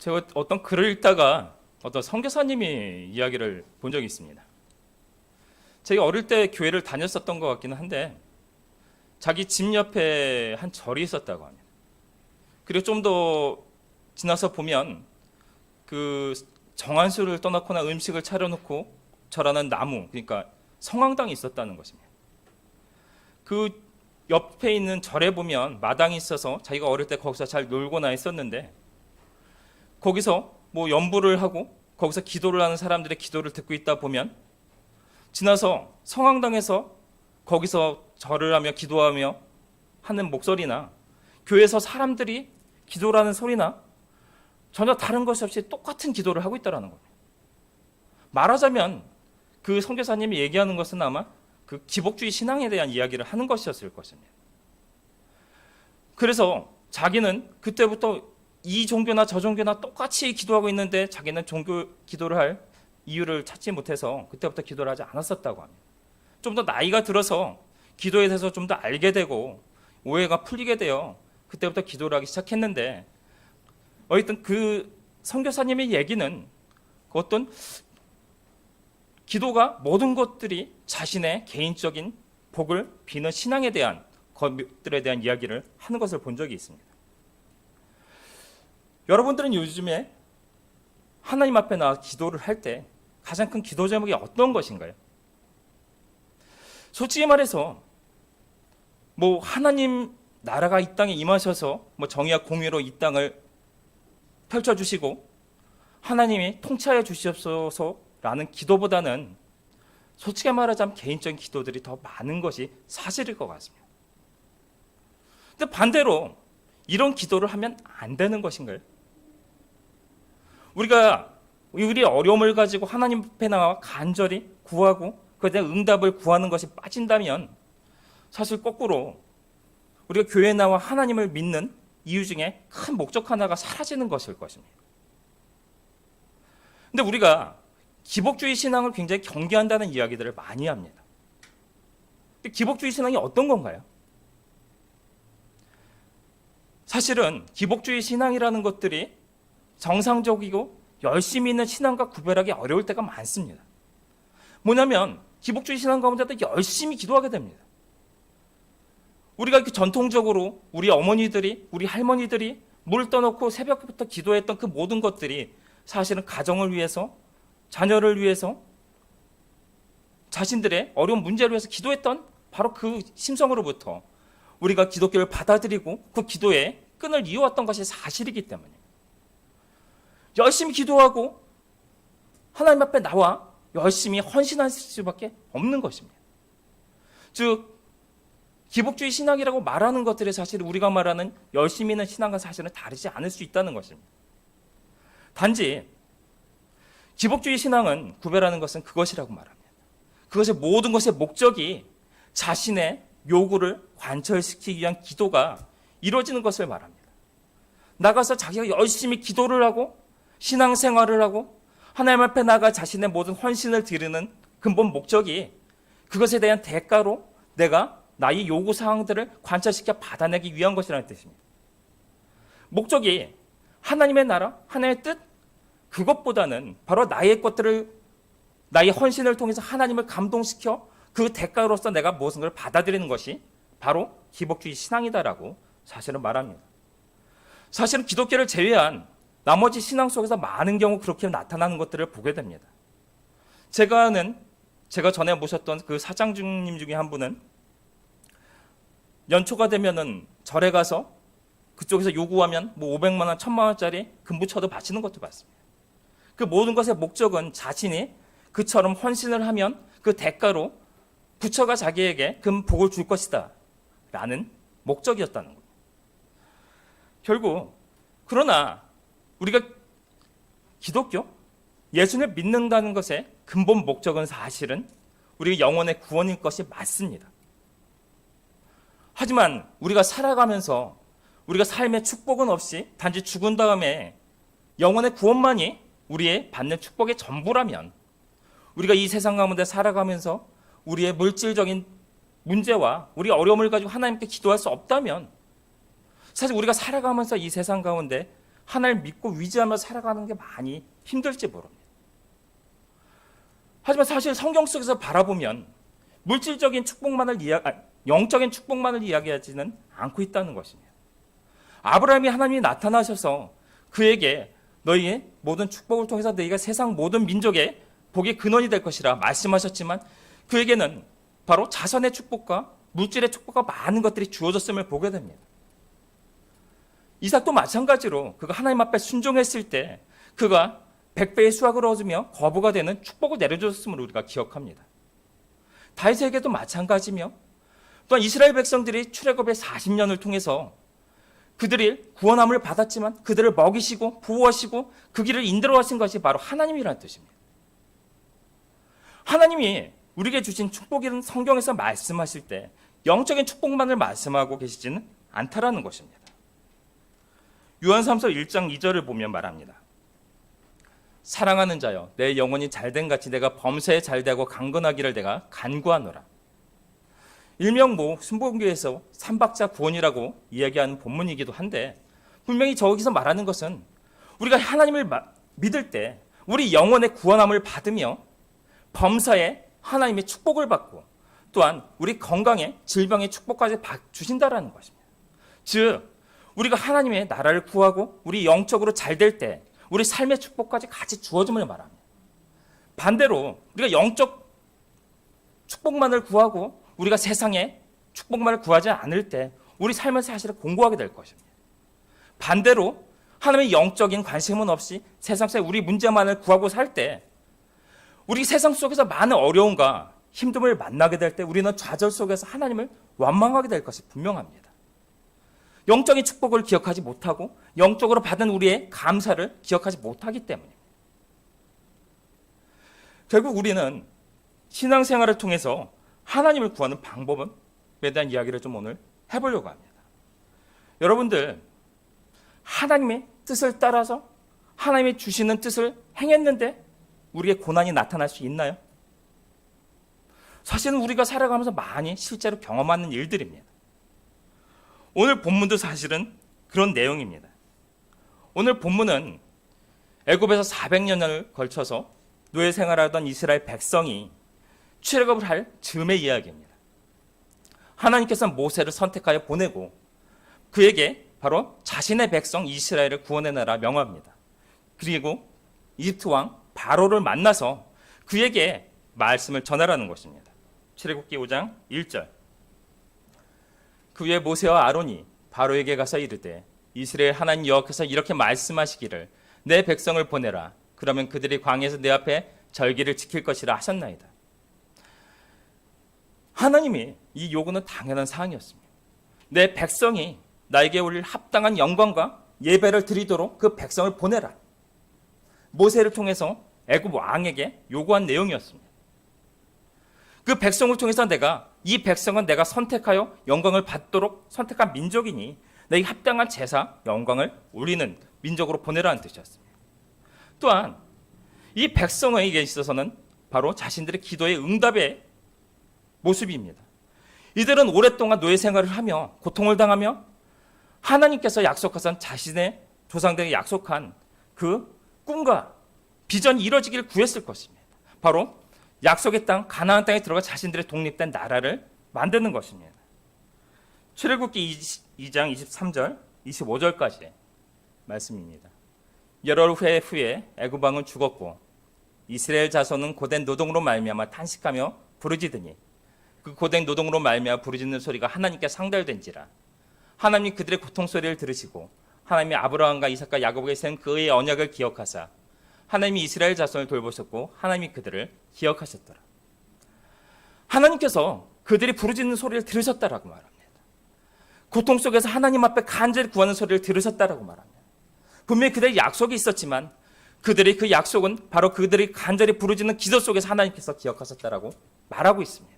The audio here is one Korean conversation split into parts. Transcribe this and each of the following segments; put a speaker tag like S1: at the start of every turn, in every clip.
S1: 제가 어떤 글을 읽다가 어떤 선교사님이 이야기를 본 적이 있습니다. 제가 어릴 때 교회를 다녔었던 것 같기는 한데 자기 집 옆에 한 절이 있었다고 합니다. 그리고 좀 더 지나서 보면 그 정한수를 떠놓거나 음식을 차려놓고 절하는 나무, 그러니까 성황당이 있었다는 것입니다. 그 옆에 있는 절에 보면 마당이 있어서 자기가 어릴 때 거기서 잘 놀고나 했었는데 거기서 뭐 연부를 하고 거기서 기도를 하는 사람들의 기도를 듣고 있다 보면 지나서 성황당에서 거기서 절을 하며 기도하며 하는 목소리나 교회에서 사람들이 기도를 하는 소리나 전혀 다른 것이 없이 똑같은 기도를 하고 있다는 겁니다. 말하자면 그 선교사님이 얘기하는 것은 아마 그 기복주의 신앙에 대한 이야기를 하는 것이었을 것입니다. 그래서 자기는 그때부터 이 종교나 저 종교나 똑같이 기도하고 있는데 자기는 종교 기도를 할 이유를 찾지 못해서 그때부터 기도를 하지 않았었다고 합니다. 좀 더 나이가 들어서 기도에 대해서 좀 더 알게 되고 오해가 풀리게 되어 그때부터 기도를 하기 시작했는데 어쨌든 그 선교사님의 얘기는 그 어떤 기도가 모든 것들이 자신의 개인적인 복을 비는 신앙에 대한 것들에 대한 이야기를 하는 것을 본 적이 있습니다. 여러분들은 요즘에 하나님 앞에 나와 기도를 할 때 가장 큰 기도 제목이 어떤 것인가요? 솔직히 말해서 뭐 하나님 나라가 이 땅에 임하셔서 뭐 정의와 공의로 이 땅을 펼쳐주시고 하나님이 통치하여 주시옵소서라는 기도보다는 솔직히 말하자면 개인적인 기도들이 더 많은 것이 사실일 것 같습니다. 근데 반대로 이런 기도를 하면 안 되는 것인가요? 우리가 우리의 어려움을 가지고 하나님 앞에 나와 간절히 구하고 그에 대한 응답을 구하는 것이 빠진다면 사실 거꾸로 우리가 교회에 나와 하나님을 믿는 이유 중에 큰 목적 하나가 사라지는 것일 것입니다. 근데 우리가 기복주의 신앙을 굉장히 경계한다는 이야기들을 많이 합니다. 근데 기복주의 신앙이 어떤 건가요? 사실은 기복주의 신앙이라는 것들이 정상적이고 열심히 있는 신앙과 구별하기 어려울 때가 많습니다. 뭐냐면 기복주의 신앙 가운데도 열심히 기도하게 됩니다. 우리가 이렇게 전통적으로 우리 어머니들이, 우리 할머니들이 물 떠놓고 새벽부터 기도했던 그 모든 것들이 사실은 가정을 위해서, 자녀를 위해서, 자신들의 어려운 문제를 위해서 기도했던 바로 그 심성으로부터 우리가 기독교를 받아들이고 그 기도에 끈을 이어왔던 것이 사실이기 때문입니다. 열심히 기도하고 하나님 앞에 나와 열심히 헌신할 수밖에 없는 것입니다. 즉 기복주의 신앙이라고 말하는 것들이 사실 우리가 말하는 열심히 있는 신앙과 사실은 다르지 않을 수 있다는 것입니다. 단지 기복주의 신앙은 구별하는 것은 그것이라고 말합니다. 그것의 모든 것의 목적이 자신의 요구를 관철시키기 위한 기도가 이루어지는 것을 말합니다. 나가서 자기가 열심히 기도를 하고 신앙생활을 하고 하나님 앞에 나가 자신의 모든 헌신을 드리는 근본 목적이 그것에 대한 대가로 내가 나의 요구사항들을 관철시켜 받아내기 위한 것이라는 뜻입니다. 목적이 하나님의 나라, 하나님의 뜻, 그것보다는 바로 나의 것들을, 나의 헌신을 통해서 하나님을 감동시켜 그 대가로서 내가 무엇인 걸 받아들이는 것이 바로 기복주의 신앙이다라고 사실은 말합니다. 사실은 기독교를 제외한 나머지 신앙 속에서 많은 경우 그렇게 나타나는 것들을 보게 됩니다. 제가 전에 모셨던 그 사장님 중에 한 분은 연초가 되면은 절에 가서 그쪽에서 요구하면 뭐 500만 원, 1000만 원짜리 금부처도 바치는 것도 봤습니다. 그 모든 것의 목적은 자신이 그처럼 헌신을 하면 그 대가로 부처가 자기에게 금복을 줄 것이다 라는 목적이었다는 겁니다. 결국 그러나 우리가 기독교, 예수를 믿는다는 것의 근본 목적은 사실은 우리 영혼의 구원일 것이 맞습니다. 하지만 우리가 살아가면서 우리가 삶의 축복은 없이 단지 죽은 다음에 영혼의 구원만이 우리의 받는 축복의 전부라면 우리가 이 세상 가운데 살아가면서 우리의 물질적인 문제와 우리 어려움을 가지고 하나님께 기도할 수 없다면 사실 우리가 살아가면서 이 세상 가운데 하나님을 믿고 위지하며 살아가는 게 많이 힘들지 모릅니다. 하지만 사실 성경 속에서 바라보면 물질적인 축복만을 영적인 축복만을 이야기하지는 않고 있다는 것입니다. 아브라함이 하나님이 나타나셔서 그에게 너희의 모든 축복을 통해서 너희가 세상 모든 민족의 복의 근원이 될 것이라 말씀하셨지만 그에게는 바로 자선의 축복과 물질의 축복과 많은 것들이 주어졌음을 보게 됩니다. 이삭도 마찬가지로 그가 하나님 앞에 순종했을 때 그가 100배의 수확을 얻으며 거부가 되는 축복을 내려줬음을 우리가 기억합니다. 다윗에게도 마찬가지며 또한 이스라엘 백성들이 출애굽의 40년을 통해서 그들이 구원함을 받았지만 그들을 먹이시고 보호하시고 그 길을 인도로 하신 것이 바로 하나님이라는 뜻입니다. 하나님이 우리에게 주신 축복이라는 성경에서 말씀하실 때 영적인 축복만을 말씀하고 계시지는 않다라는 것입니다. 요한삼서 1장 2절을 보면 말합니다. 사랑하는 자여 내 영혼이 잘된 같이 내가 범사에 잘되고 강건하기를 내가 간구하노라. 일명 순복음교에서 삼박자 구원이라고 이야기하는 본문이기도 한데 분명히 저기서 말하는 것은 우리가 하나님을 믿을 때 우리 영혼의 구원함을 받으며 범사에 하나님의 축복을 받고 또한 우리 건강에 질병의 축복까지 주신다라는 것입니다. 즉 우리가 하나님의 나라를 구하고 우리 영적으로 잘 될 때 우리 삶의 축복까지 같이 주어짐을 말합니다. 반대로 우리가 영적 축복만을 구하고 우리가 세상에 축복만을 구하지 않을 때 우리 삶의 사실을 공고하게 될 것입니다. 반대로 하나님의 영적인 관심은 없이 세상에서 우리 문제만을 구하고 살 때 우리 세상 속에서 많은 어려움과 힘듦을 만나게 될 때 우리는 좌절 속에서 하나님을 원망하게 될 것이 분명합니다. 영적인 축복을 기억하지 못하고 영적으로 받은 우리의 감사를 기억하지 못하기 때문입니다. 결국 우리는 신앙생활을 통해서 하나님을 구하는 방법에 대한 이야기를 좀 오늘 해보려고 합니다. 여러분들 하나님의 뜻을 따라서 하나님이 주시는 뜻을 행했는데 우리의 고난이 나타날 수 있나요? 사실은 우리가 살아가면서 많이 실제로 경험하는 일들입니다. 오늘 본문도 사실은 그런 내용입니다. 오늘 본문은 애굽에서 400년을 걸쳐서 노예 생활하던 이스라엘 백성이 출애굽을 할 즈음의 이야기입니다. 하나님께서 모세를 선택하여 보내고 그에게 바로 자신의 백성 이스라엘을 구원해내라 명합니다. 그리고 이집트 왕 바로를 만나서 그에게 말씀을 전하라는 것입니다. 출애굽기 5장 1절. 그 후에 모세와 아론이 바로에게 가서 이르되 이스라엘 하나님 여호와께서 이렇게 말씀하시기를 내 백성을 보내라. 그러면 그들이 광야에서 내 앞에 절기를 지킬 것이라 하셨나이다. 하나님이 이 요구는 당연한 사항이었습니다. 내 백성이 나에게 올릴 합당한 영광과 예배를 드리도록 그 백성을 보내라. 모세를 통해서 애굽 왕에게 요구한 내용이었습니다. 그 백성을 통해서 이 백성은 내가 선택하여 영광을 받도록 선택한 민족이니 내게 합당한 제사, 영광을 올리는 민족으로 보내라는 뜻이었습니다. 또한 이 백성에게 있어서는 바로 자신들의 기도의 응답의 모습입니다. 이들은 오랫동안 노예 생활을 하며 고통을 당하며 하나님께서 약속하신 자신의 조상들에게 약속한 그 꿈과 비전이 이루어지기를 구했을 것입니다. 바로 약속의 땅 가나안 땅에 들어가 자신들의 독립된 나라를 만드는 것입니다. 출애굽기 2장 23절 25절까지의 말씀입니다. 여러 해 후에 애굽 왕은 죽었고 이스라엘 자손은 고된 노동으로 말미암아 탄식하며 부르짖으니 그 고된 노동으로 말미암아 부르짖는 소리가 하나님께 상달된지라. 하나님이 그들의 고통 소리를 들으시고 하나님이 아브라함과 이삭과 야곱에게 세운 그의 언약을 기억하사 하나님이 이스라엘 자손을 돌보셨고 하나님이 그들을 기억하셨더라. 하나님께서 그들이 부르짖는 소리를 들으셨다라고 말합니다. 고통 속에서 하나님 앞에 간절히 구하는 소리를 들으셨다라고 말합니다. 분명히 그들의 약속이 있었지만 그들의 그 약속은 바로 그들이 간절히 부르짖는 기도 속에서 하나님께서 기억하셨다라고 말하고 있습니다.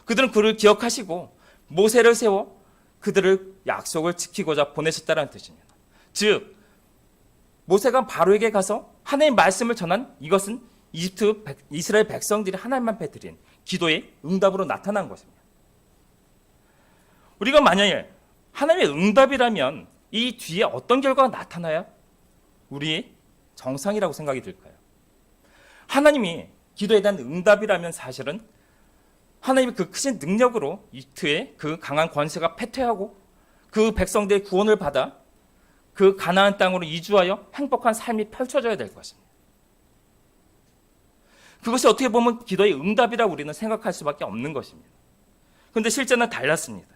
S1: 그들은 그를 기억하시고 모세를 세워 그들을 약속을 지키고자 보내셨다는 뜻입니다. 즉 모세가 바로에게 가서 하나님의 말씀을 전한 이것은 이스라엘 백성들이 하나님 앞에 드린 기도의 응답으로 나타난 것입니다. 우리가 만약에 하나님의 응답이라면 이 뒤에 어떤 결과가 나타나야 우리의 정상이라고 생각이 들까요? 하나님이 기도에 대한 응답이라면 사실은 하나님의 그 크신 능력으로 이집트의 그 강한 권세가 패퇴하고 그 백성들의 구원을 받아 그 가나안 땅으로 이주하여 행복한 삶이 펼쳐져야 될 것입니다. 그것이 어떻게 보면 기도의 응답이라고 우리는 생각할 수밖에 없는 것입니다. 그런데 실제는 달랐습니다.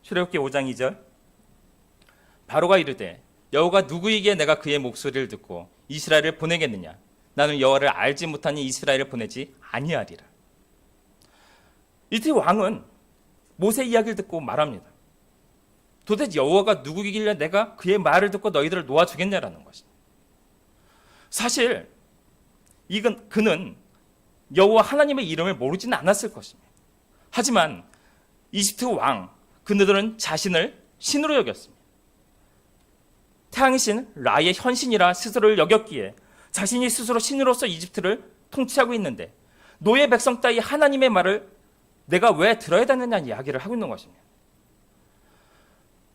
S1: 출애굽기 5장 2절 바로가 이르되 여호와가 누구이기에 내가 그의 목소리를 듣고 이스라엘을 보내겠느냐 나는 여호와를 알지 못하니 이스라엘을 보내지 아니하리라. 이때 왕은 모세 이야기를 듣고 말합니다. 도대체 여호와가 누구이길래 내가 그의 말을 듣고 너희들을 놓아주겠냐라는 것입니다. 사실 그는 여호와 하나님의 이름을 모르지는 않았을 것입니다. 하지만 이집트 왕 그들은 자신을 신으로 여겼습니다. 태양의 신 라의 현신이라 스스로를 여겼기에 자신이 스스로 신으로서 이집트를 통치하고 있는데 노예 백성 따위 하나님의 말을 내가 왜 들어야 되느냐는 이야기를 하고 있는 것입니다.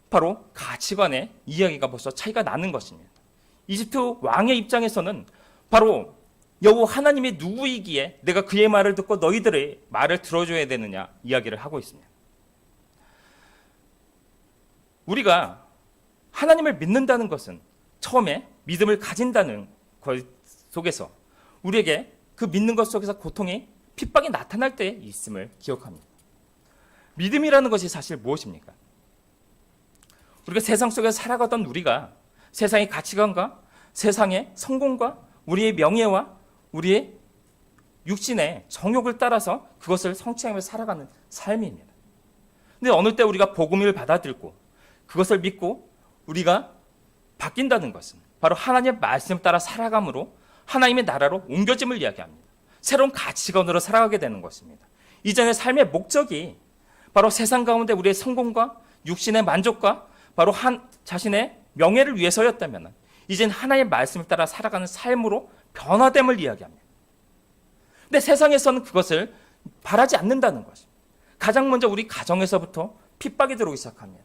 S1: 바로 가치관의 이야기가 벌써 차이가 나는 것입니다. 이집트 왕의 입장에서는 바로 여호와 하나님이 누구이기에 내가 그의 말을 듣고 너희들의 말을 들어줘야 되느냐 이야기를 하고 있습니다. 우리가 하나님을 믿는다는 것은 처음에 믿음을 가진다는 것 속에서 우리에게 그 믿는 것 속에서 고통이 핍박이 나타날 때 있음을 기억합니다. 믿음이라는 것이 사실 무엇입니까? 우리가 세상 속에서 살아가던 우리가 세상의 가치관과 세상의 성공과 우리의 명예와 우리의 육신의 정욕을 따라서 그것을 성취하며 살아가는 삶입니다. 근데 어느 때 우리가 복음을 받아들고 그것을 믿고 우리가 바뀐다는 것은 바로 하나님의 말씀 따라 살아감으로 하나님의 나라로 옮겨짐을 이야기합니다. 새로운 가치관으로 살아가게 되는 것입니다. 이전의 삶의 목적이 바로 세상 가운데 우리의 성공과 육신의 만족과 바로 자신의 명예를 위해서였다면 이젠 하나님의 말씀을 따라 살아가는 삶으로 변화됨을 이야기합니다. 근데 세상에서는 그것을 바라지 않는다는 것입니다. 가장 먼저 우리 가정에서부터 핍박이 들어오기 시작합니다.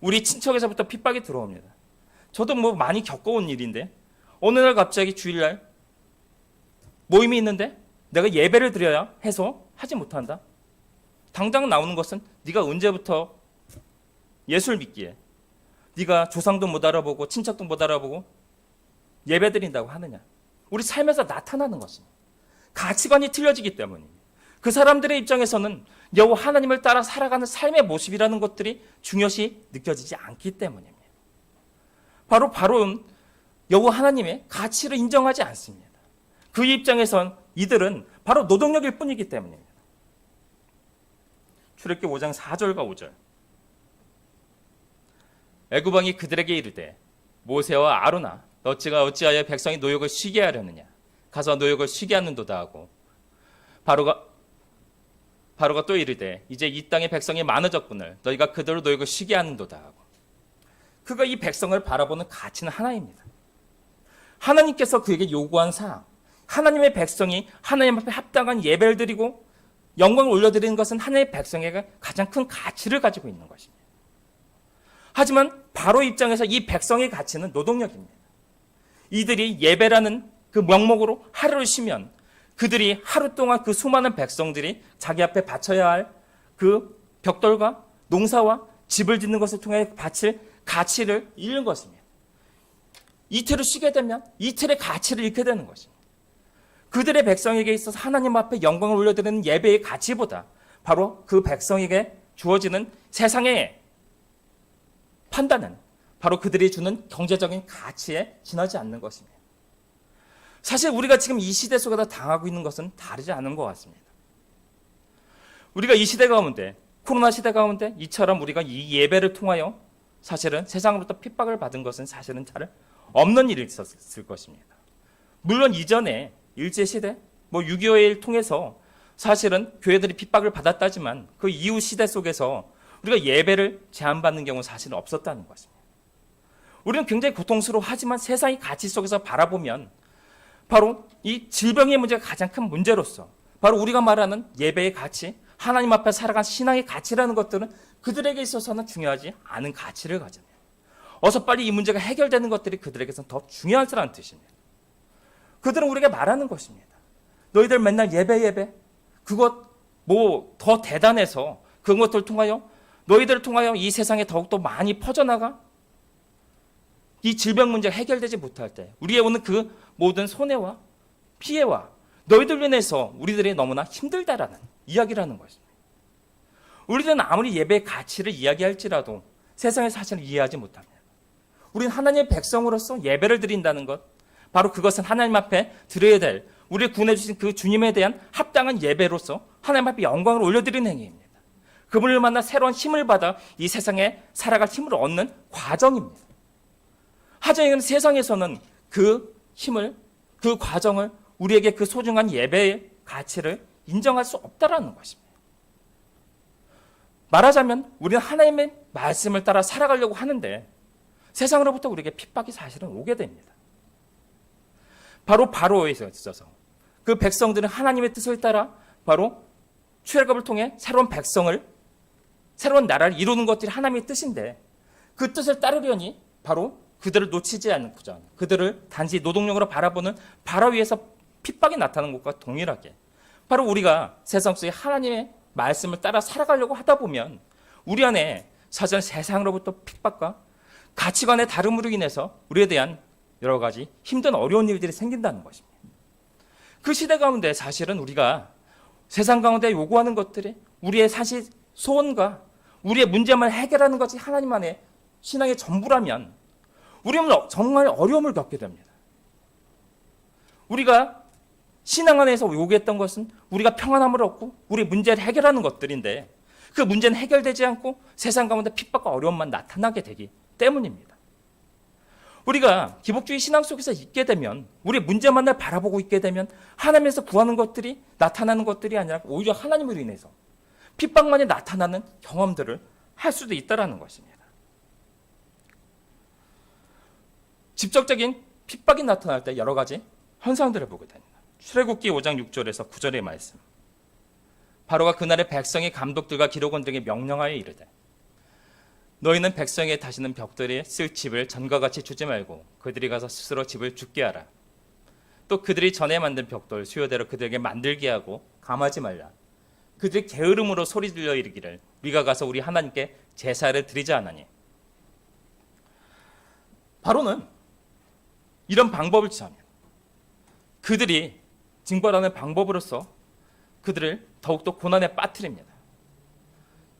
S1: 우리 친척에서부터 핍박이 들어옵니다. 저도 많이 겪어온 일인데 어느 날 갑자기 주일날 모임이 있는데 내가 예배를 드려야 해서 하지 못한다. 당장 나오는 것은 네가 언제부터 예수를 믿기에 네가 조상도 못 알아보고 친척도 못 알아보고 예배 드린다고 하느냐. 우리 삶에서 나타나는 것입니다. 가치관이 틀려지기 때문입니다. 그 사람들의 입장에서는 여호와 하나님을 따라 살아가는 삶의 모습이라는 것들이 중요시 느껴지지 않기 때문입니다. 바로 여호와 하나님의 가치를 인정하지 않습니다. 그 입장에선 이들은 바로 노동력일 뿐이기 때문입니다. 출애굽기 5장 4절과 5절 애굽 왕이 그들에게 이르되 모세와 아론아 너희가 어찌하여 백성이 노역을 쉬게 하려느냐 가서 노역을 쉬게 하는도다 하고 바로가 또 이르되 이제 이 땅의 백성이 많아졌거늘 너희가 그대로 노역을 쉬게 하는도다 하고 그가 이 백성을 바라보는 가치는 하나입니다. 하나님께서 그에게 요구한 사항 하나님의 백성이 하나님 앞에 합당한 예배를 드리고 영광을 올려드리는 것은 하나님의 백성에게 가장 큰 가치를 가지고 있는 것입니다. 하지만 바로 입장에서 이 백성의 가치는 노동력입니다. 이들이 예배라는 그 명목으로 하루를 쉬면 그들이 하루 동안 그 수많은 백성들이 자기 앞에 바쳐야 할 그 벽돌과 농사와 집을 짓는 것을 통해 바칠 가치를 잃는 것입니다. 이틀을 쉬게 되면 이틀의 가치를 잃게 되는 것입니다. 그들의 백성에게 있어서 하나님 앞에 영광을 올려드리는 예배의 가치보다 바로 그 백성에게 주어지는 세상의 판단은 바로 그들이 주는 경제적인 가치에 지나지 않는 것입니다. 사실 우리가 지금 이 시대 속에서 당하고 있는 것은 다르지 않은 것 같습니다. 우리가 이 시대 가운데 코로나 시대 가운데 이처럼 우리가 이 예배를 통하여 사실은 세상으로부터 핍박을 받은 것은 사실은 잘 없는 일이 있었을 것입니다. 물론 이전에 일제시대, 6.25일 통해서 사실은 교회들이 핍박을 받았다지만 그 이후 시대 속에서 우리가 예배를 제한받는 경우는 사실은 없었다는 것입니다. 우리는 굉장히 고통스러워하지만 세상의 가치 속에서 바라보면 바로 이 질병의 문제가 가장 큰 문제로서 바로 우리가 말하는 예배의 가치, 하나님 앞에 살아간 신앙의 가치라는 것들은 그들에게 있어서는 중요하지 않은 가치를 가집니다. 어서 빨리 이 문제가 해결되는 것들이 그들에게서는 더 중요하다는 뜻입니다. 그들은 우리에게 말하는 것입니다. 너희들 맨날 예배 그것 뭐 더 대단해서 그런 것들을 통하여 너희들을 통하여 이 세상에 더욱더 많이 퍼져나가 이 질병 문제가 해결되지 못할 때 우리에 오는 그 모든 손해와 피해와 너희들로 인해서 우리들이 너무나 힘들다라는 이야기를 하는 것입니다. 우리들은 아무리 예배의 가치를 이야기할지라도 세상의 사실을 이해하지 못합니다. 우리는 하나님의 백성으로서 예배를 드린다는 것, 바로 그것은 하나님 앞에 드려야 될 우리를 구원해 주신 그 주님에 대한 합당한 예배로서 하나님 앞에 영광을 올려드리는 행위입니다. 그분을 만나 새로운 힘을 받아 이 세상에 살아갈 힘을 얻는 과정입니다. 하지만 세상에서는 그 힘을, 그 과정을 우리에게 그 소중한 예배의 가치를 인정할 수 없다라는 것입니다. 말하자면 우리는 하나님의 말씀을 따라 살아가려고 하는데 세상으로부터 우리에게 핍박이 사실은 오게 됩니다. 바로 바로에 있어서 그 백성들은 하나님의 뜻을 따라 바로 출애굽을 통해 새로운 백성을, 새로운 나라를 이루는 것들이 하나님의 뜻인데 그 뜻을 따르려니 바로 그들을 놓치지 않고자 그들을 단지 노동력으로 바라보는 바로 위에서 핍박이 나타나는 것과 동일하게 바로 우리가 세상 속에 하나님의 말씀을 따라 살아가려고 하다 보면 우리 안에 사실 세상으로부터 핍박과 가치관의 다름으로 인해서 우리에 대한 여러 가지 힘든 어려운 일들이 생긴다는 것입니다. 그 시대 가운데 사실은 우리가 세상 가운데 요구하는 것들이 우리의 사실 소원과 우리의 문제만 해결하는 것이 하나님 안에 신앙의 전부라면 우리는 정말 어려움을 겪게 됩니다. 우리가 신앙 안에서 요구했던 것은 우리가 평안함을 얻고 우리 문제를 해결하는 것들인데 그 문제는 해결되지 않고 세상 가운데 핍박과 어려움만 나타나게 되기 때문입니다. 우리가 기복주의 신앙 속에서 있게 되면 우리 문제만을 바라보고 있게 되면 하나님에서 구하는 것들이 나타나는 것들이 아니라 오히려 하나님으로 인해서 핍박만이 나타나는 경험들을 할 수도 있다는 것입니다. 직접적인 핍박이 나타날 때 여러 가지 현상들을 보게 됩니다. 출애굽기 5장 6절에서 9절의 말씀. 바로가 그날의 백성의 감독들과 기록원들에게 명령하여 이르되 너희는 백성에게 다시는 벽돌에 쓸 집을 전과 같이 주지 말고 그들이 가서 스스로 집을 짓게 하라. 또 그들이 전에 만든 벽돌 수요대로 그들에게 만들게 하고 감하지 말라. 그들이 게으름으로 소리 들려 이르기를 우리가 가서 우리 하나님께 제사를 드리자 하나니. 바로는 이런 방법을 취하며 그들이 징벌하는 방법으로서 그들을 더욱더 고난에 빠뜨립니다.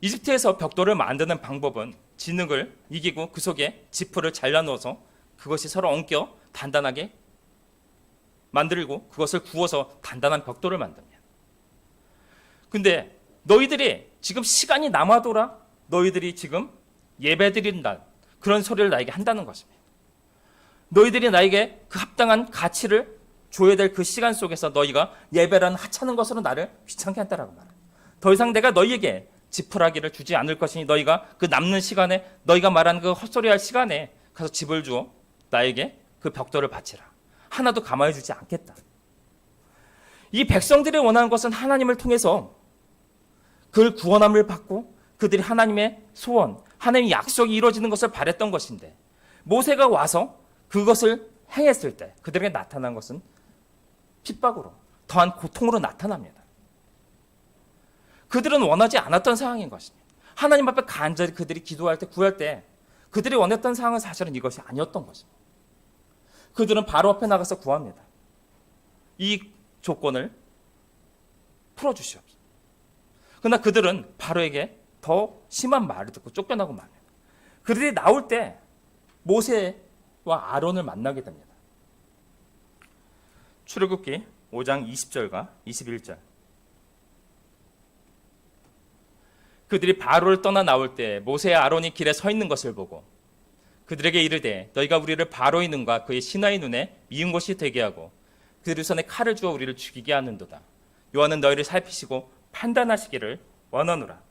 S1: 이집트에서 벽돌을 만드는 방법은 진흙을 이기고 그 속에 지푸를 잘라넣어서 그것이 서로 엉겨 단단하게 만들고 그것을 구워서 단단한 벽돌을 만듭니다. 근데 너희들이 지금 시간이 남아도라 너희들이 지금 예배드린다 그런 소리를 나에게 한다는 것입니다. 너희들이 나에게 그 합당한 가치를 줘야 될 그 시간 속에서 너희가 예배라는 하찮은 것으로 나를 귀찮게 한다라고 말합니다. 더 이상 내가 너희에게 지푸라기를 주지 않을 것이니 너희가 그 남는 시간에 너희가 말하는 그 헛소리할 시간에 가서 집을 주어 나에게 그 벽돌을 바치라. 하나도 감화해 주지 않겠다. 이 백성들이 원하는 것은 하나님을 통해서 그를 구원함을 받고 그들이 하나님의 소원, 하나님의 약속이 이루어지는 것을 바랬던 것인데 모세가 와서 그것을 행했을 때 그들에게 나타난 것은 핍박으로 더한 고통으로 나타납니다. 그들은 원하지 않았던 상황인 것입니다. 하나님 앞에 간절히 그들이 기도할 때 구할 때 그들이 원했던 상황은 사실은 이것이 아니었던 것입니다. 그들은 바로 앞에 나가서 구합니다. 이 조건을 풀어주시옵소서. 그러나 그들은 바로에게 더 심한 말을 듣고 쫓겨나고 맙니다. 그들이 나올 때 모세와 아론을 만나게 됩니다. 출애굽기 5장 20절과 21절. 그들이 바로를 떠나 나올 때 모세와 아론이 길에 서 있는 것을 보고 그들에게 이르되 너희가 우리를 바로의 눈과 그의 신하의 눈에 미운 것이 되게 하고 그들 손에 칼을 주어 우리를 죽이게 하는도다. 여호와는 너희를 살피시고 판단하시기를 원하노라.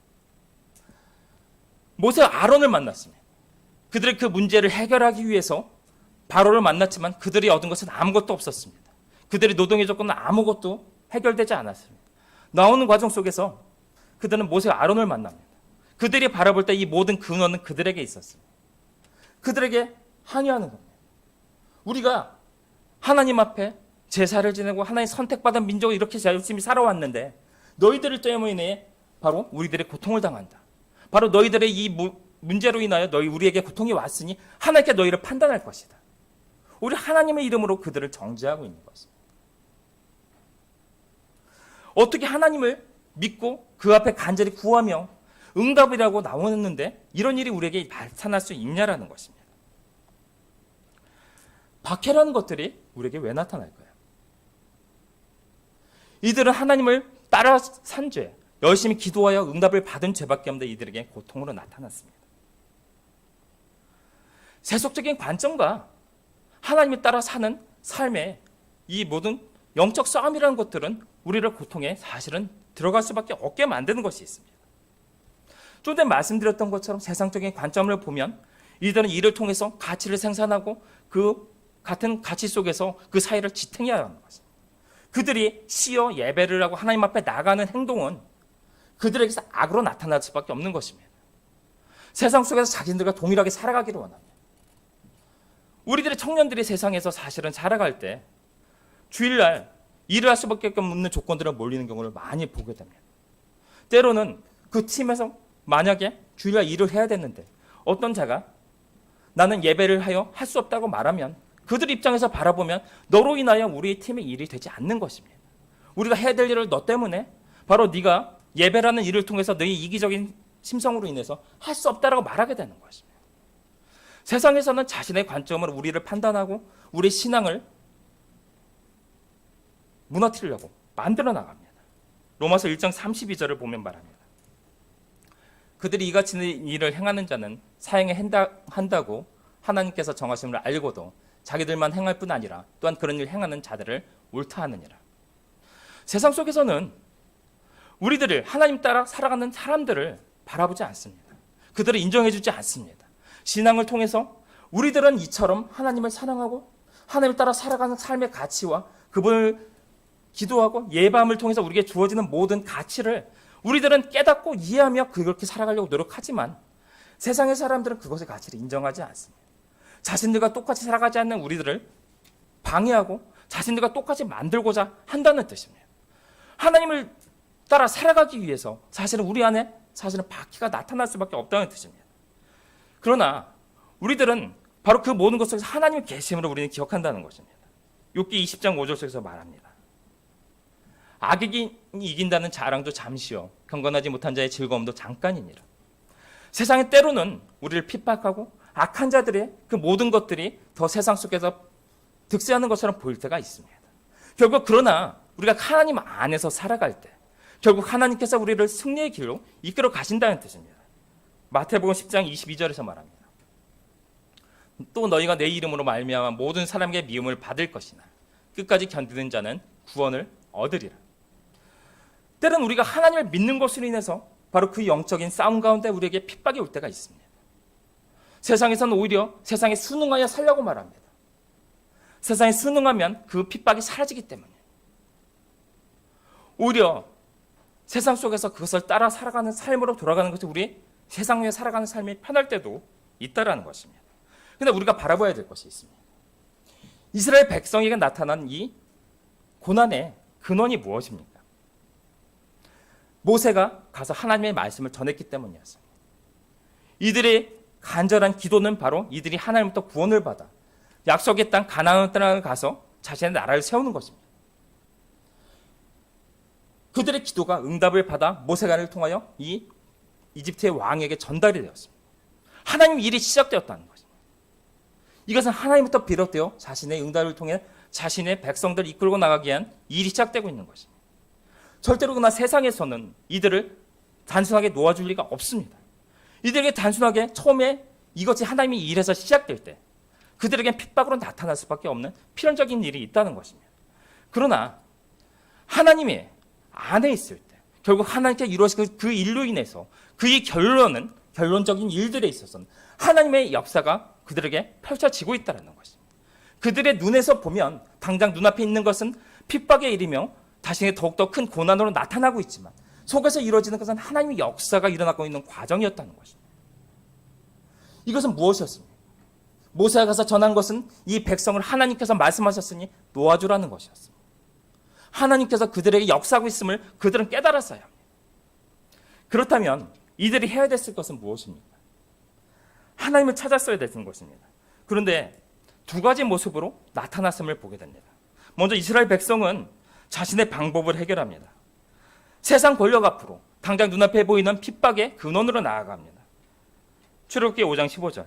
S1: 모세와 아론을 만났습니다. 그들의 그 문제를 해결하기 위해서 바로를 만났지만 그들이 얻은 것은 아무것도 없었습니다. 그들의 노동의 조건은 아무것도 해결되지 않았습니다. 나오는 과정 속에서 그들은 모세와 아론을 만납니다. 그들이 바라볼 때 이 모든 근원은 그들에게 있었습니다. 그들에게 항의하는 겁니다. 우리가 하나님 앞에 제사를 지내고 하나님 선택받은 민족을 이렇게 열심히 살아왔는데 너희들 때문에 바로 우리들의 고통을 당한다. 바로 너희들의 이 문제로 인하여 우리에게 고통이 왔으니 하나님께 너희를 판단할 것이다. 우리 하나님의 이름으로 그들을 정죄하고 있는 것입니다. 어떻게 하나님을 믿고 그 앞에 간절히 구하며 응답이라고 나오는데 이런 일이 우리에게 나타날 수 있냐라는 것입니다. 박해라는 것들이 우리에게 왜 나타날까요? 이들은 하나님을 따라 산 죄, 열심히 기도하여 응답을 받은 죄밖에 없는데 이들에게 고통으로 나타났습니다. 세속적인 관점과 하나님을 따라 사는 삶의 이 모든 영적 싸움이라는 것들은 우리를 고통에 사실은 들어갈 수밖에 없게 만드는 것이 있습니다. 좀 전에 말씀드렸던 것처럼 세상적인 관점을 보면 이들은 이를 통해서 가치를 생산하고 그 같은 가치 속에서 그 사이를 지탱해야 하는 것입니다. 그들이 시여 예배를 하고 하나님 앞에 나가는 행동은 그들에게서 악으로 나타날 수밖에 없는 것입니다. 세상 속에서 자신들과 동일하게 살아가기를 원합니다. 우리들의 청년들이 세상에서 사실은 살아갈 때 주일날 일을 할 수밖에 없는 조건들을 몰리는 경우를 많이 보게 됩니다. 때로는 그 팀에서 만약에 주일날 일을 해야 되는데 어떤 자가 나는 예배를 하여 할 수 없다고 말하면 그들 입장에서 바라보면 너로 인하여 우리 팀의 일이 되지 않는 것입니다. 우리가 해야 될 일을 너 때문에 바로 네가 예배라는 일을 통해서 너의 이기적인 심성으로 인해서 할 수 없다라고 말하게 되는 것입니다. 세상에서는 자신의 관점으로 우리를 판단하고 우리 신앙을 무너뜨리려고 만들어 나갑니다. 로마서 1장 32절을 보면 말합니다. 그들이 이같이 일을 행하는 자는 사형에 한다고 하나님께서 정하심을 알고도 자기들만 행할 뿐 아니라 또한 그런 일 행하는 자들을 옳다 하느니라. 세상 속에서는 우리들을 하나님 따라 살아가는 사람들을 바라보지 않습니다. 그들을 인정해 주지 않습니다. 신앙을 통해서 우리들은 이처럼 하나님을 사랑하고 하나님을 따라 살아가는 삶의 가치와 그분을 기도하고 예배함을 통해서 우리에게 주어지는 모든 가치를 우리들은 깨닫고 이해하며 그렇게 살아가려고 노력하지만 세상의 사람들은 그것의 가치를 인정하지 않습니다. 자신들과 똑같이 살아가지 않는 우리들을 방해하고 자신들과 똑같이 만들고자 한다는 뜻입니다. 하나님을 따라 살아가기 위해서 사실은 우리 안에 사실은 박해가 나타날 수밖에 없다는 뜻입니다. 그러나 우리들은 바로 그 모든 것 속에서 하나님의 계심으로 우리는 기억한다는 것입니다. 욥기 20장 5절 속에서 말합니다. 악이 이긴다는 자랑도 잠시요 경건하지 못한 자의 즐거움도 잠깐이니라. 세상에 때로는 우리를 핍박하고 악한 자들의 그 모든 것들이 더 세상 속에서 득세하는 것처럼 보일 때가 있습니다. 결국 그러나 우리가 하나님 안에서 살아갈 때 결국 하나님께서 우리를 승리의 길로 이끌어 가신다는 뜻입니다. 마태복음 10장 22절에서 말합니다. 또 너희가 내 이름으로 말미암아 모든 사람에게 미움을 받을 것이나 끝까지 견디는 자는 구원을 얻으리라. 때로는 우리가 하나님을 믿는 것으로 인해서 바로 그 영적인 싸움 가운데 우리에게 핍박이 올 때가 있습니다. 세상에서는 오히려 세상에 순응하여 살려고 말합니다. 세상에 순응하면 그 핍박이 사라지기 때문에 오히려 세상 속에서 그것을 따라 살아가는 삶으로 돌아가는 것이 우리 세상에 살아가는 삶이 편할 때도 있다라는 것입니다. 그런데 우리가 바라봐야 될 것이 있습니다. 이스라엘 백성에게 나타난 이 고난의 근원이 무엇입니까? 모세가 가서 하나님의 말씀을 전했기 때문이었습니다. 이들의 간절한 기도는 바로 이들이 하나님부터 구원을 받아 약속의 땅 가나안 땅을 가서 자신의 나라를 세우는 것입니다. 그들의 기도가 응답을 받아 모세가를 통하여 이 이집트의 왕에게 전달이 되었습니다. 하나님 일이 시작되었다는 것입니다. 이것은 하나님부터 비롯되어 자신의 응답을 통해 자신의 백성들을 이끌고 나가기 위한 일이 시작되고 있는 것입니다. 절대로 그러나 세상에서는 이들을 단순하게 놓아줄 리가 없습니다. 이들에게 단순하게 처음에 이것이 하나님의 일에서 시작될 때 그들에겐 핍박으로 나타날 수밖에 없는 필연적인 일이 있다는 것입니다. 그러나 하나님의 안에 있을 때 결국 하나님께 이루어진 그 일로 인해서 그의 결론적인 일들에 있어서는 하나님의 역사가 그들에게 펼쳐지고 있다는 것입니다. 그들의 눈에서 보면 당장 눈앞에 있는 것은 핍박의 일이며 자신의 더욱더 큰 고난으로 나타나고 있지만 속에서 이루어지는 것은 하나님의 역사가 일어나고 있는 과정이었다는 것입니다. 이것은 무엇이었습니까? 모세가 가서 전한 것은 이 백성을 하나님께서 말씀하셨으니 놓아주라는 것이었습니다. 하나님께서 그들에게 역사하고 있음을 그들은 깨달았어야 합니다. 그렇다면 이들이 해야 됐을 것은 무엇입니까? 하나님을 찾았어야 되는 것입니다. 그런데 두 가지 모습으로 나타났음을 보게 됩니다. 먼저 이스라엘 백성은 자신의 방법을 해결합니다. 세상 권력 앞으로 당장 눈앞에 보이는 핍박의 근원으로 나아갑니다. 출애굽기 5장 15절.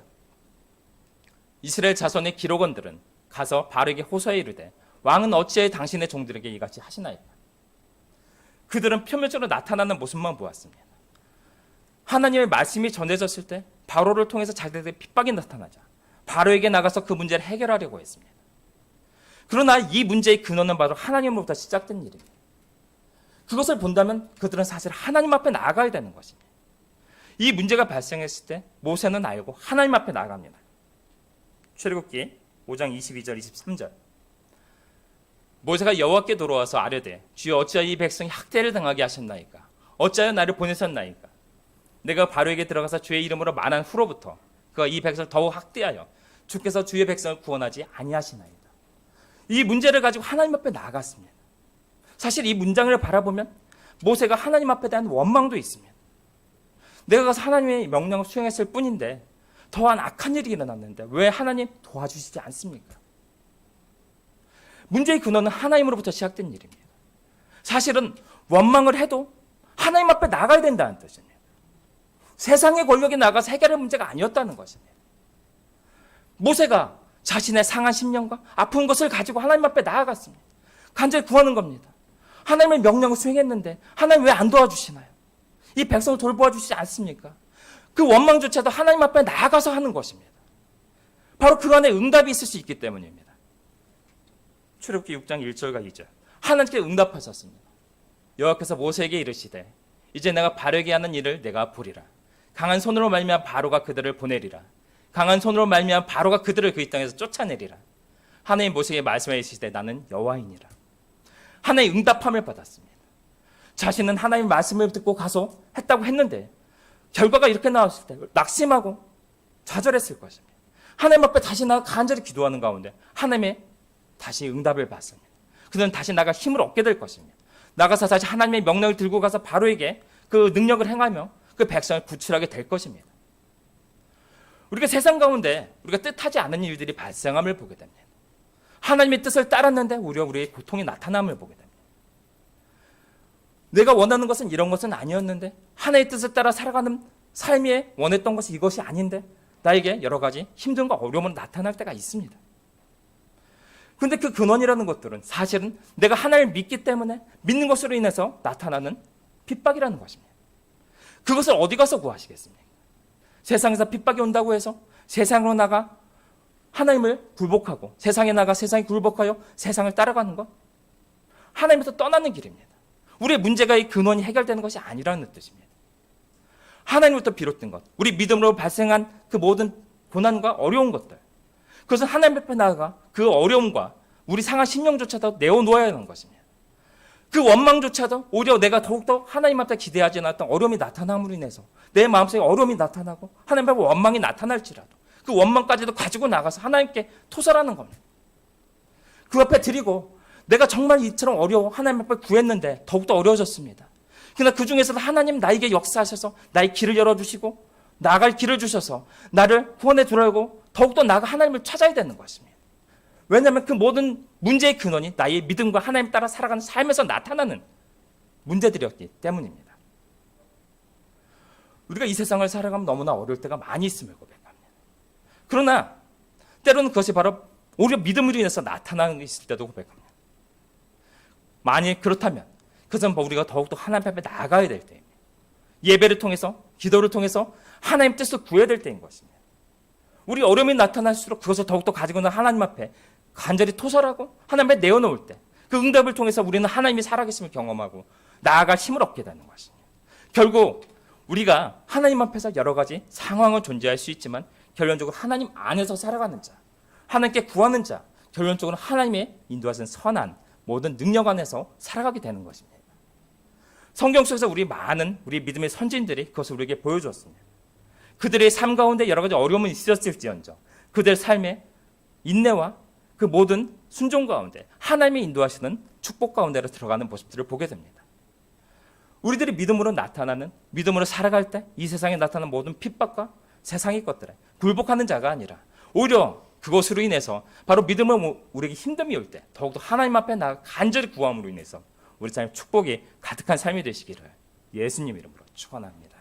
S1: 이스라엘 자손의 기록원들은 가서 바로에게 호소해 이르되 왕은 어찌하여 당신의 종들에게 이같이 하시나이까. 그들은 표면적으로 나타나는 모습만 보았습니다. 하나님의 말씀이 전해졌을 때 바로를 통해서 자기들의 핍박이 나타나자 바로에게 나가서 그 문제를 해결하려고 했습니다. 그러나 이 문제의 근원은 바로 하나님으로부터 시작된 일입니다. 그것을 본다면 그들은 사실 하나님 앞에 나아가야 되는 것입니다. 이 문제가 발생했을 때 모세는 알고 하나님 앞에 나아갑니다. 출애굽기 5장 22절 23절. 모세가 여호와께 돌아와서 아뢰되 주여 어찌하여 이 백성이 학대를 당하게 하셨나이까. 어찌하여 나를 보내셨나이까. 내가 바로에게 들어가서 주의 이름으로 말한 후로부터 그가 이 백성을 더욱 학대하여 주께서 주의 백성을 구원하지 아니하시나이다. 이 문제를 가지고 하나님 앞에 나아갔습니다. 사실 이 문장을 바라보면 모세가 하나님 앞에 대한 원망도 있습니다. 내가 가서 하나님의 명령을 수행했을 뿐인데 더한 악한 일이 일어났는데 왜 하나님 도와주시지 않습니까? 문제의 근원은 하나님으로부터 시작된 일입니다. 사실은 원망을 해도 하나님 앞에 나가야 된다는 뜻입니다. 세상의 권력에 나가서 해결할 문제가 아니었다는 것입니다. 모세가 자신의 상한 심령과 아픈 것을 가지고 하나님 앞에 나아갔습니다. 간절히 구하는 겁니다. 하나님의 명령을 수행했는데 하나님 왜 안 도와주시나요? 이 백성을 돌보아 주시지 않습니까? 그 원망조차도 하나님 앞에 나아가서 하는 것입니다. 바로 그 안에 응답이 있을 수 있기 때문입니다. 출애굽기 6장 1절과 2절. 하나님께 응답하셨습니다. 여호와께서 모세에게 이르시되 이제 내가 바르게 하는 일을 내가 보리라. 강한 손으로 말미암아 바로가 그들을 보내리라. 강한 손으로 말미암아 바로가 그들을 그 이 땅에서 쫓아내리라. 하나님 모세에게 말씀하시되 나는 여호와이니라. 하나님의 응답함을 받았습니다. 자신은 하나님의 말씀을 듣고 가서 했다고 했는데 결과가 이렇게 나왔을 때 낙심하고 좌절했을 것입니다. 하나님 앞에 다시 나가 간절히 기도하는 가운데 하나님의 다시 응답을 받습니다. 그들은 다시 나가 힘을 얻게 될 것입니다. 나가서 다시 하나님의 명령을 들고 가서 바로에게 그 능력을 행하며 그 백성을 구출하게 될 것입니다. 우리가 세상 가운데 우리가 뜻하지 않은 일들이 발생함을 보게 됩니다. 하나님의 뜻을 따랐는데 우리의 고통이 나타남을 보게 됩니다. 내가 원하는 것은 이런 것은 아니었는데 하나님의 뜻을 따라 살아가는 삶에 원했던 것이 이것이 아닌데 나에게 여러 가지 힘든과 어려움은 나타날 때가 있습니다. 그런데 그 근원이라는 것들은 사실은 내가 하나님을 믿기 때문에 믿는 것으로 인해서 나타나는 핍박이라는 것입니다. 그것을 어디 가서 구하시겠습니까? 세상에서 핍박이 온다고 해서 세상으로 나가 하나님을 굴복하고 세상에 나가 세상에 굴복하여 세상을 따라가는 것? 하나님에서 떠나는 길입니다. 우리의 문제가 이 근원이 해결되는 것이 아니라는 뜻입니다. 하나님부터 비롯된 것, 우리 믿음으로 발생한 그 모든 고난과 어려운 것들, 그것은 하나님 앞에 나아가 그 어려움과 우리 상한 심령조차도 내어놓아야 하는 것입니다. 그 원망조차도 오히려 내가 더욱더 하나님 앞에 기대하지 않았던 어려움이 나타남으로 인해서 내 마음속에 어려움이 나타나고 하나님 앞에 원망이 나타날지라도 그 원망까지도 가지고 나가서 하나님께 토설하는 겁니다. 그 앞에 드리고 내가 정말 이처럼 어려워 하나님 앞에 구했는데 더욱더 어려워졌습니다. 그러나 그 중에서도 하나님 나에게 역사하셔서 나의 길을 열어주시고 나아갈 길을 주셔서 나를 구원해 주라고 더욱더 나가 하나님을 찾아야 되는 것입니다. 왜냐하면 그 모든 문제의 근원이 나의 믿음과 하나님 따라 살아가는 삶에서 나타나는 문제들이었기 때문입니다. 우리가 이 세상을 살아가면 너무나 어려울 때가 많이 있음을 고백합니다. 그러나 때로는 그것이 바로 오히려 믿음으로 인해서 나타나는 게 있을 때도 고백합니다. 만약 그렇다면 그것은 우리가 더욱더 하나님 앞에 나아가야 될 때입니다. 예배를 통해서 기도를 통해서 하나님 뜻을 구해야 될 때인 것입니다. 우리 어려움이 나타날수록 그것을 더욱더 가지고 있는 하나님 앞에 간절히 토설하고 하나님 앞에 내어놓을 때 그 응답을 통해서 우리는 하나님이 살아계심을 경험하고 나아갈 힘을 얻게 되는 것입니다. 결국 우리가 하나님 앞에서 여러 가지 상황은 존재할 수 있지만 결론적으로 하나님 안에서 살아가는 자, 하나님께 구하는 자, 결론적으로 하나님의 인도하신 선한 모든 능력 안에서 살아가게 되는 것입니다. 성경 속에서 우리 믿음의 선진들이 그것을 우리에게 보여주었습니다. 그들의 삶 가운데 여러 가지 어려움은 있었을지언정 그들 삶의 인내와 그 모든 순종 가운데 하나님이 인도하시는 축복 가운데로 들어가는 모습들을 보게 됩니다. 우리들이 믿음으로 나타나는, 믿음으로 살아갈 때 이 세상에 나타나는 모든 핍박과 세상의 것들에 굴복하는 자가 아니라 오히려 그것으로 인해서 바로 믿음으로 우리에게 힘듦이 올 때 더욱더 하나님 앞에 나가 간절히 구함으로 인해서 우리 삶의 축복이 가득한 삶이 되시기를 예수님 이름으로 축원합니다.